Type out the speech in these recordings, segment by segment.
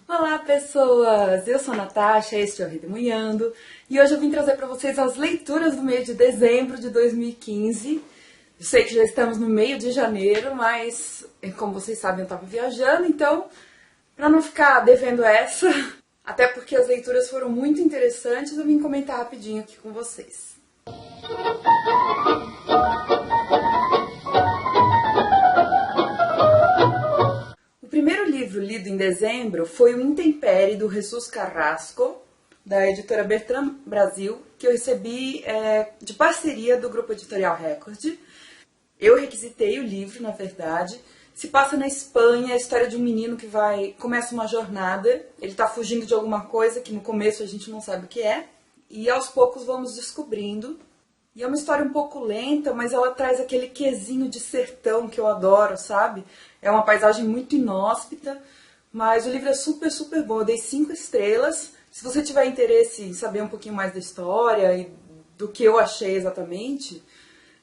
Olá pessoas, eu sou a Natasha, este é o Redemoinhando e hoje eu vim trazer para vocês as leituras do mês de dezembro de 2015. Eu sei que já estamos no meio de janeiro, mas como vocês sabem eu estava viajando, então para não ficar devendo essa, até porque as leituras foram muito interessantes, eu vim comentar rapidinho aqui com vocês. O primeiro livro lido em dezembro foi O Intempérie, do Jesus Carrasco, da editora Bertrand Brasil, que eu recebi de parceria do Grupo Editorial Record. Eu requisitei o livro, na verdade. Se passa na Espanha, a história de um menino que começa uma jornada. Ele está fugindo de alguma coisa que no começo a gente não sabe o que é. E aos poucos vamos descobrindo. E é uma história um pouco lenta, mas ela traz aquele quesinho de sertão que eu adoro, sabe? É uma paisagem muito inóspita, mas o livro é super, super bom. Eu dei 5 estrelas. Se você tiver interesse em saber um pouquinho mais da história e do que eu achei exatamente,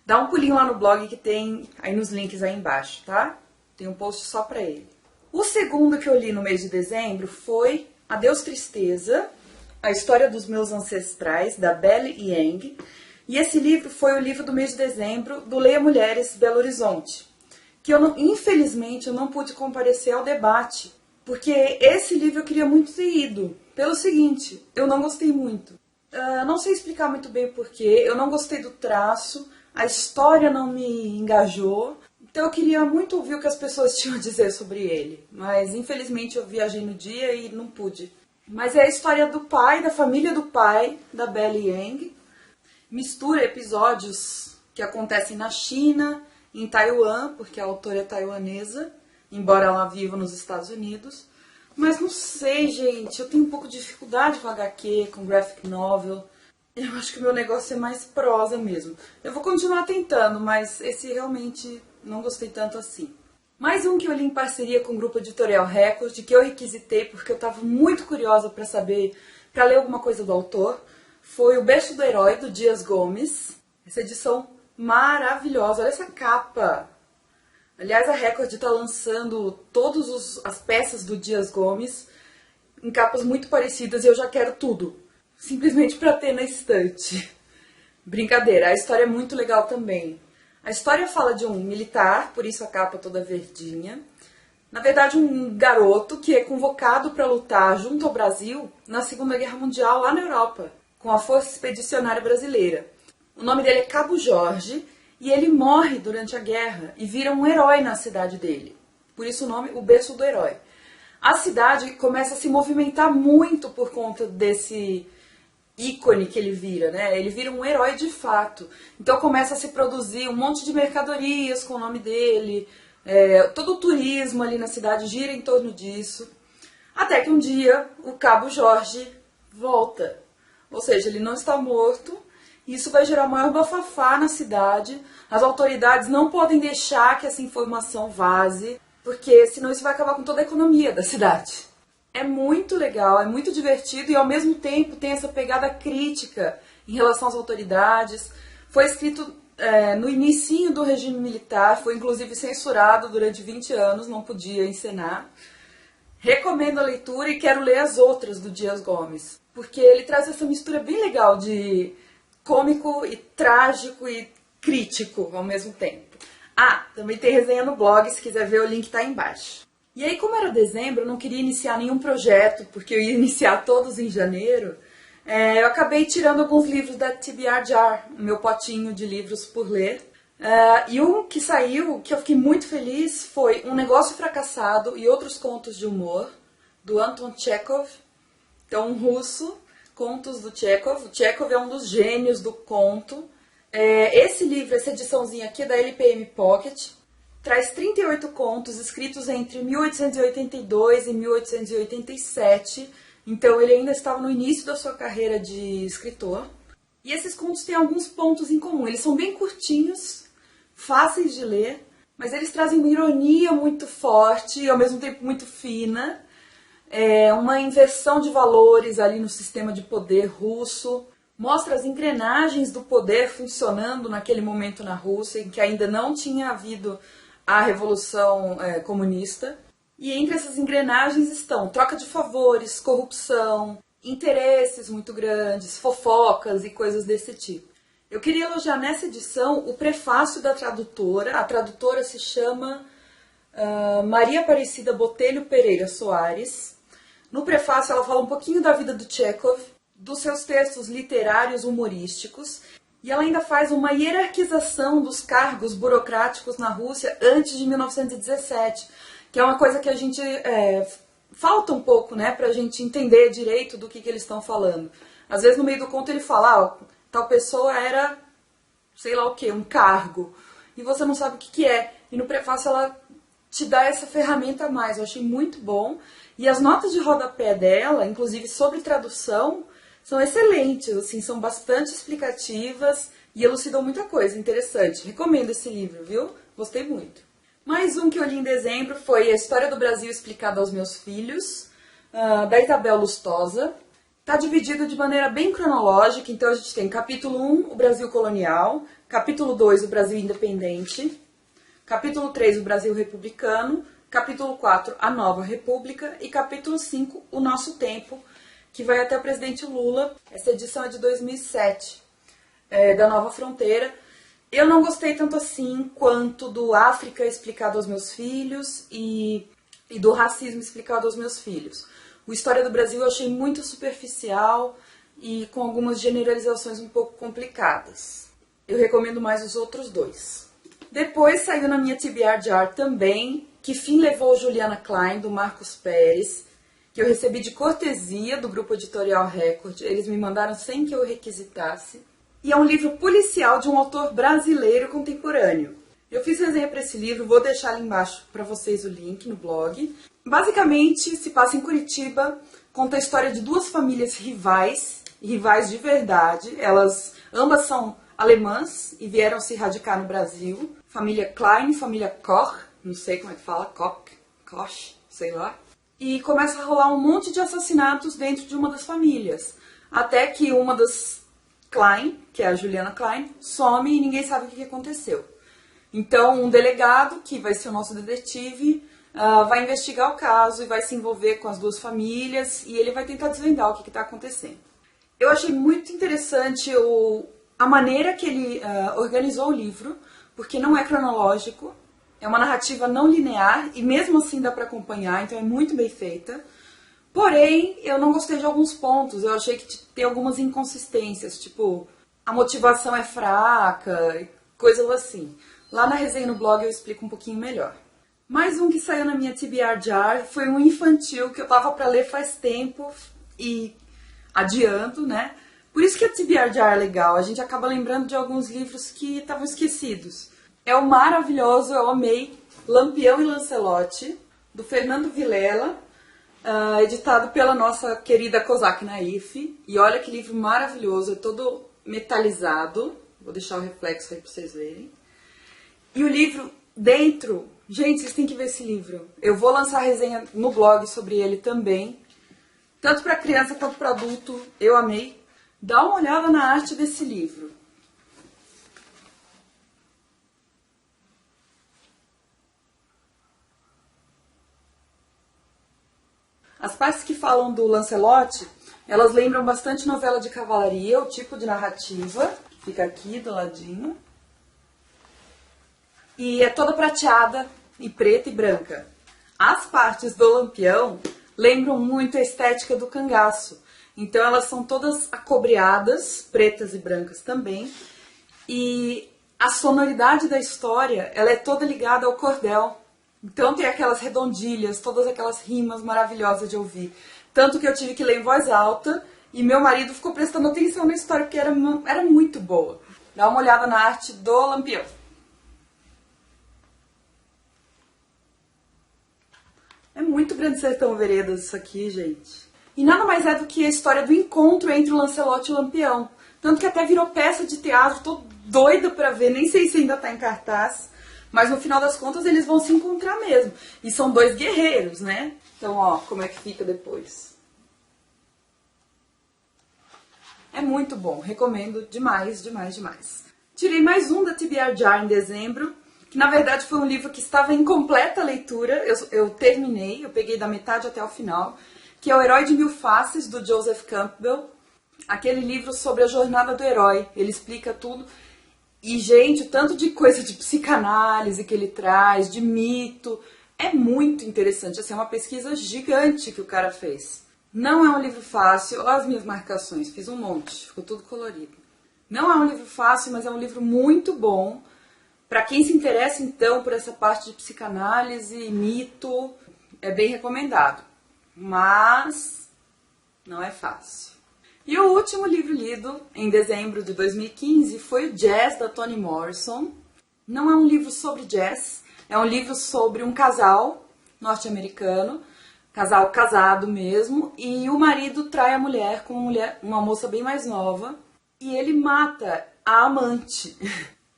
dá um pulinho lá no blog que tem aí nos links aí embaixo, tá? Tem um post só pra ele. O segundo que eu li no mês de dezembro foi Adeus Tristeza, a história dos meus ancestrais, da Belle Yang. E esse livro foi o livro do mês de dezembro do Leia Mulheres Belo Horizonte, que infelizmente eu não pude comparecer ao debate, porque esse livro eu queria muito ter ido. Pelo seguinte, eu não gostei muito. Não sei explicar muito bem o porquê, eu não gostei do traço, a história não me engajou, então eu queria muito ouvir o que as pessoas tinham a dizer sobre ele, mas infelizmente eu viajei no dia e não pude. Mas é a história do pai, da família do pai, da Belle Yang. Mistura episódios que acontecem na China, em Taiwan, porque a autora é taiwanesa, embora ela viva nos Estados Unidos. Mas não sei, gente, eu tenho um pouco de dificuldade com HQ, com graphic novel. Eu acho que o meu negócio é mais prosa mesmo. Eu vou continuar tentando, mas esse realmente não gostei tanto assim. Mais um que eu li em parceria com o Grupo Editorial Record, que eu requisitei porque eu estava muito curiosa para saber, para ler alguma coisa do autor, foi O Berço do Herói, do Dias Gomes. Essa edição maravilhosa, olha essa capa! Aliás, a Record está lançando todas as peças do Dias Gomes em capas muito parecidas e eu já quero tudo. Simplesmente para ter na estante. Brincadeira, a história é muito legal também. A história fala de um militar, por isso a capa toda verdinha. Na verdade, um garoto que é convocado para lutar junto ao Brasil na Segunda Guerra Mundial lá na Europa, com a Força Expedicionária Brasileira. O nome dele é Cabo Jorge e ele morre durante a guerra e vira um herói na cidade dele. Por isso o nome, O Berço do Herói. A cidade começa a se movimentar muito por conta desse ícone que ele vira, né? Ele vira um herói de fato. Então começa a se produzir um monte de mercadorias com o nome dele. Todo o turismo ali na cidade gira em torno disso. Até que um dia o Cabo Jorge volta. Ou seja, ele não está morto. Isso vai gerar maior bafafá na cidade. As autoridades não podem deixar que essa informação vaze, porque senão isso vai acabar com toda a economia da cidade. É muito legal, é muito divertido e ao mesmo tempo tem essa pegada crítica em relação às autoridades. Foi escrito no inicinho do regime militar, foi inclusive censurado durante 20 anos, não podia encenar. Recomendo a leitura e quero ler as outras do Dias Gomes, porque ele traz essa mistura bem legal de cômico e trágico e crítico ao mesmo tempo. Também tem resenha no blog, se quiser ver o link tá aí embaixo. E aí, como era dezembro, eu não queria iniciar nenhum projeto, porque eu ia iniciar todos em janeiro, eu acabei tirando alguns livros da TBR Jar, o meu potinho de livros por ler. E um que saiu, que eu fiquei muito feliz, foi Um Negócio Fracassado e Outros Contos de Humor, do Anton Chekhov. Então, um russo, contos do Chekhov. O Chekhov é um dos gênios do conto. Esse livro, essa ediçãozinha aqui é da LPM Pocket, traz 38 contos escritos entre 1882 e 1887, então ele ainda estava no início da sua carreira de escritor. E esses contos têm alguns pontos em comum, eles são bem curtinhos, fáceis de ler, mas eles trazem uma ironia muito forte e ao mesmo tempo muito fina, uma inversão de valores ali no sistema de poder russo, mostra as engrenagens do poder funcionando naquele momento na Rússia, em que ainda não tinha havido a Revolução Comunista. E entre essas engrenagens estão troca de favores, corrupção, interesses muito grandes, fofocas e coisas desse tipo. Eu queria elogiar nessa edição o prefácio da tradutora. A tradutora se chama Maria Aparecida Botelho Pereira Soares. No prefácio ela fala um pouquinho da vida do Chekhov, dos seus textos literários humorísticos, e ela ainda faz uma hierarquização dos cargos burocráticos na Rússia antes de 1917, que é uma coisa que a gente falta um pouco, né, pra gente entender direito do que eles estão falando. Às vezes no meio do conto ele fala, tal pessoa era, sei lá o que, um cargo, e você não sabe o que é. E no prefácio ela te dá essa ferramenta a mais, eu achei muito bom. E as notas de rodapé dela, inclusive sobre tradução, são excelentes, assim, são bastante explicativas e elucidam muita coisa interessante. Recomendo esse livro, viu? Gostei muito. Mais um que eu li em dezembro foi A História do Brasil Explicada aos Meus Filhos, da Isabel Lustosa. Está dividido de maneira bem cronológica, então a gente tem capítulo 1, o Brasil Colonial, capítulo 2, o Brasil Independente, capítulo 3, o Brasil Republicano, capítulo 4, a Nova República e capítulo 5, o Nosso Tempo, que vai até o presidente Lula. Essa edição é de 2007, da Nova Fronteira. Eu não gostei tanto assim quanto do África explicado aos meus filhos e do racismo explicado aos meus filhos. O História do Brasil eu achei muito superficial e com algumas generalizações um pouco complicadas. Eu recomendo mais os outros dois. Depois saiu na minha TBR Jar também Que Fim Levou Juliana Klein, do Marcos Pérez, que eu recebi de cortesia do Grupo Editorial Record. Eles me mandaram sem que eu requisitasse. E é um livro policial de um autor brasileiro contemporâneo. Eu fiz resenha para esse livro, vou deixar ali embaixo para vocês o link no blog. Basicamente, se passa em Curitiba, conta a história de duas famílias rivais de verdade. Elas ambas são alemãs e vieram se radicar no Brasil. Família Klein, família Koch, não sei como é que fala, Koch, sei lá. E começa a rolar um monte de assassinatos dentro de uma das famílias. Até que uma das Klein, que é a Juliana Klein, some e ninguém sabe o que aconteceu. Então, um delegado, que vai ser o nosso detetive, vai investigar o caso e vai se envolver com as duas famílias e ele vai tentar desvendar o que está acontecendo. Eu achei muito interessante a maneira que ele organizou o livro, porque não é cronológico, é uma narrativa não linear e mesmo assim dá para acompanhar, então é muito bem feita. Porém, eu não gostei de alguns pontos, eu achei que tem algumas inconsistências, tipo, a motivação é fraca, coisas assim. Lá na resenha no blog eu explico um pouquinho melhor. Mais um que saiu na minha TBR Jar foi um infantil que eu tava para ler faz tempo e adiando, né? Por isso que a TBR Jar é legal, a gente acaba lembrando de alguns livros que estavam esquecidos. É o maravilhoso, eu amei, Lampião e Lancelote, do Fernando Vilela, editado pela nossa querida Kozak Naif. E olha que livro maravilhoso, é todo metalizado. Vou deixar o reflexo aí para vocês verem. E o livro dentro, gente, vocês têm que ver esse livro. Eu vou lançar resenha no blog sobre ele também. Tanto para criança quanto para adulto, eu amei. Dá uma olhada na arte desse livro. As partes que falam do Lancelote, elas lembram bastante novela de cavalaria, o tipo de narrativa, que fica aqui do ladinho. E é toda prateada, e preta e branca. As partes do Lampião lembram muito a estética do cangaço. Então elas são todas acobreadas, pretas e brancas também. E a sonoridade da história, ela é toda ligada ao cordel. Então tem aquelas redondilhas, todas aquelas rimas maravilhosas de ouvir. Tanto que eu tive que ler em voz alta e meu marido ficou prestando atenção na história porque era muito boa. Dá uma olhada na arte do Lampião. É muito Grande Sertão Veredas isso aqui, gente. E nada mais é do que a história do encontro entre o Lancelote e o Lampião. Tanto que até virou peça de teatro, tô doida pra ver, nem sei se ainda tá em cartaz. Mas no final das contas eles vão se encontrar mesmo. E são dois guerreiros, né? Então, ó, como é que fica depois. É muito bom, recomendo demais, demais, demais. Tirei mais um da TBR Jar em dezembro, que na verdade foi um livro que estava em completa leitura, eu terminei, eu peguei da metade até o final, que é O Herói de Mil Faces, do Joseph Campbell, aquele livro sobre a jornada do herói, ele explica tudo. E, gente, o tanto de coisa de psicanálise que ele traz, de mito, é muito interessante. Assim, é uma pesquisa gigante que o cara fez. Não é um livro fácil. Olha as minhas marcações, fiz um monte, ficou tudo colorido. Não é um livro fácil, mas é um livro muito bom. Para quem se interessa, então, por essa parte de psicanálise, mito, é bem recomendado. Mas não é fácil. E o último livro lido, em dezembro de 2015, foi o Jazz, da Toni Morrison. Não é um livro sobre jazz, é um livro sobre um casal norte-americano, casal casado mesmo, e o marido trai a mulher com uma moça bem mais nova, e ele mata a amante.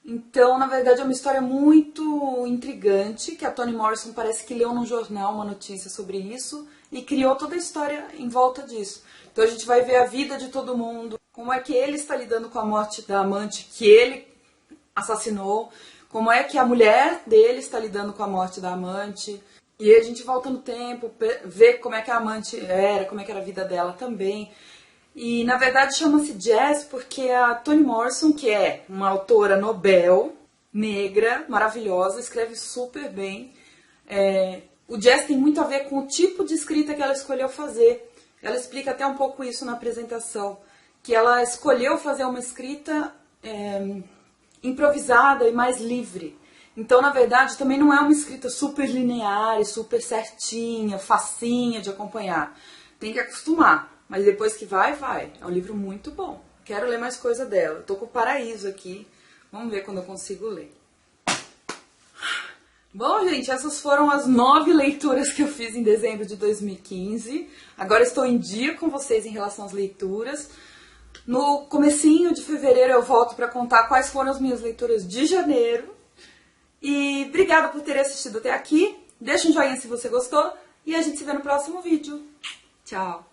Então, na verdade, é uma história muito intrigante, que a Toni Morrison parece que leu num jornal uma notícia sobre isso, e criou toda a história em volta disso. Então a gente vai ver a vida de todo mundo, como é que ele está lidando com a morte da amante que ele assassinou, como é que a mulher dele está lidando com a morte da amante. E aí a gente volta no tempo, vê como é que a amante era, como é que era a vida dela também. E na verdade chama-se Jazz porque a Toni Morrison, que é uma autora Nobel, negra, maravilhosa, escreve super bem. O jazz tem muito a ver com o tipo de escrita que ela escolheu fazer. Ela explica até um pouco isso na apresentação, que ela escolheu fazer uma escrita improvisada e mais livre. Então, na verdade, também não é uma escrita super linear e super certinha, facinha de acompanhar. Tem que acostumar, mas depois que vai, vai. É um livro muito bom. Quero ler mais coisa dela. Estou com o Paraíso aqui. Vamos ver quando eu consigo ler. Bom, gente, essas foram as 9 leituras que eu fiz em dezembro de 2015. Agora estou em dia com vocês em relação às leituras. No comecinho de fevereiro eu volto para contar quais foram as minhas leituras de janeiro. E obrigada por ter assistido até aqui. Deixa um joinha se você gostou e a gente se vê no próximo vídeo. Tchau!